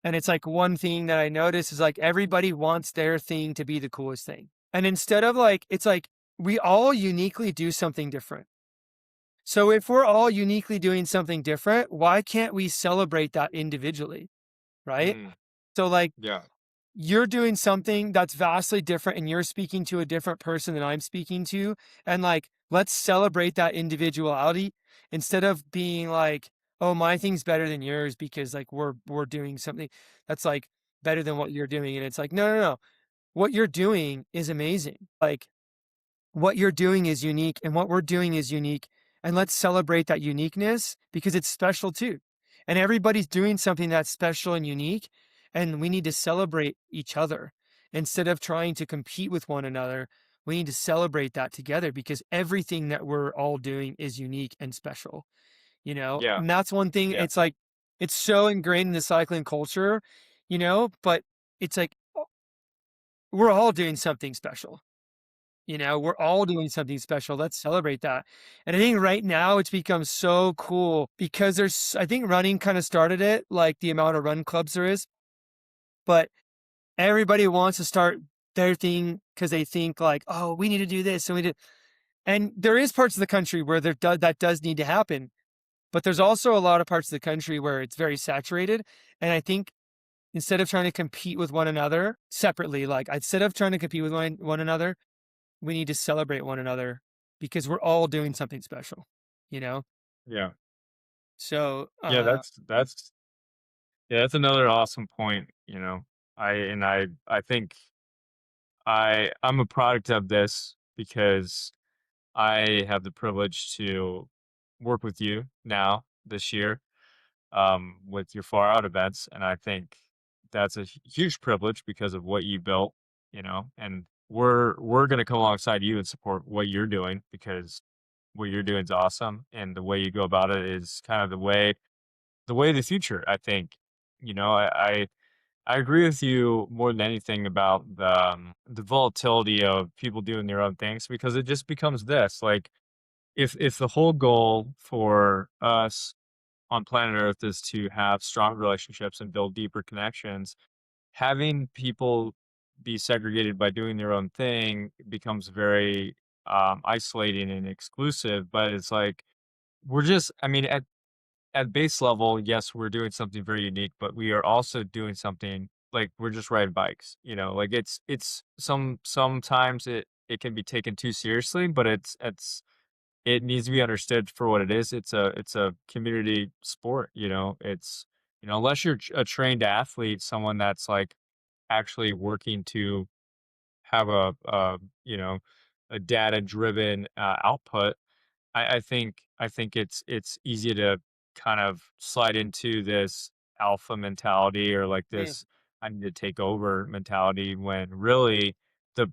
And it's like one thing that I notice is like everybody wants their thing to be the coolest thing. And instead of like, it's like we all uniquely do something different. So if we're all uniquely doing something different, why can't we celebrate that individually? Right. Mm, So like yeah. you're doing something that's vastly different and you're speaking to a different person than I'm speaking to. And like, let's celebrate that individuality instead of being like, oh, my thing's better than yours because like we're doing something that's like better than what you're doing. And it's like, no, no, no. What you're doing is amazing. Like what you're doing is unique and what we're doing is unique. And let's celebrate that uniqueness because it's special too. And everybody's doing something that's special and unique. And we need to celebrate each other instead of trying to compete with one another. We need to celebrate that together because everything that we're all doing is unique and special, you know? Yeah. And that's one thing. Yeah. It's like, it's so ingrained in the cycling culture, but it's like, we're all doing something special. We're all doing something special. Let's celebrate that. And I think right now it's become so cool because I think running kind of started it, like the amount of run clubs there is, but everybody wants to start their thing because they think like, oh, we need to do this. And there is parts of the country where that does need to happen, but there's also a lot of parts of the country where it's very saturated. And I think instead of trying to compete with one another separately, like instead of trying to compete with one another, we need to celebrate one another because we're all doing something special, you know? Yeah. So, Yeah. That's another awesome point. I think I'm a product of this because I have the privilege to work with you now this year, with your far out events, and I think that's a huge privilege because of what you built, and we're going to come alongside you and support what you're doing because what you're doing is awesome, and the way you go about it is kind of the way of the future. I think, I agree with you more than anything about the volatility of people doing their own things because it just becomes this like if the whole goal for us on planet Earth is to have strong relationships and build deeper connections, having people be segregated by doing their own thing becomes very isolating and exclusive. But it's like I mean, at base level, yes, we're doing something very unique, but we are also doing something like we're just riding bikes. Like it's sometimes it can be taken too seriously, but it needs to be understood for what it is. It's a community sport, It's unless you're a trained athlete, someone that's like actually working to have a data driven output. I think it's easy to kind of slide into this alpha mentality or like yeah, this I need to take over mentality when really the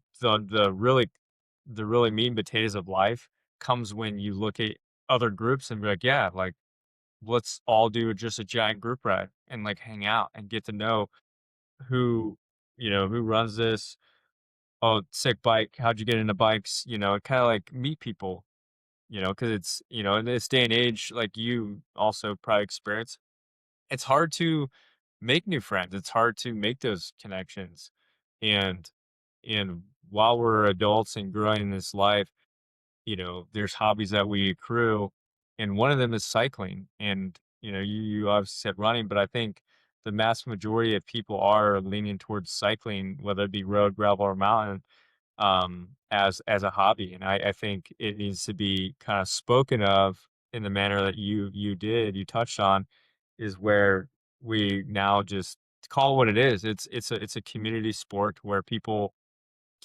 really meat and potatoes of life comes when you look at other groups and be like, yeah, like let's all do just a giant group ride and like hang out and get to know who who runs this. Oh, sick bike. How'd you get into bikes? Kind of like meet people, because it's, in this day and age, like you also probably experience, it's hard to make new friends. It's hard to make those connections. And and while we're adults and growing in this life, there's hobbies that we accrue, and one of them is cycling. And, you obviously said running, but I think the mass majority of people are leaning towards cycling, whether it be road, gravel, or mountain, as a hobby. And I think it needs to be kind of spoken of in the manner that you touched on, is where we now just call it what it is. It's a community sport where people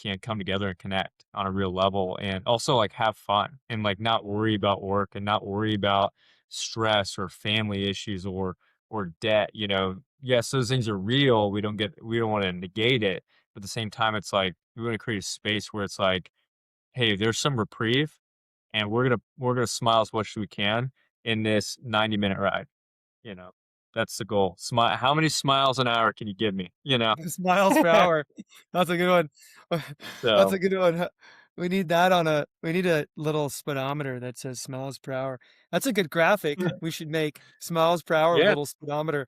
can come together and connect on a real level and also like have fun and like not worry about work and not worry about stress or family issues or debt. Yes, those things are real. We don't want to negate it, but at the same time it's like we want to create a space where it's like, hey, there's some reprieve, and we're gonna smile as much as we can in this 90-minute ride. you know that's the goal. Smile. How many smiles an hour can you give me? it's miles per hour. That's a good one. That's a So good one. We need a little speedometer that says miles per hour. That's a good graphic. We should make miles per hour with a yeah. little speedometer.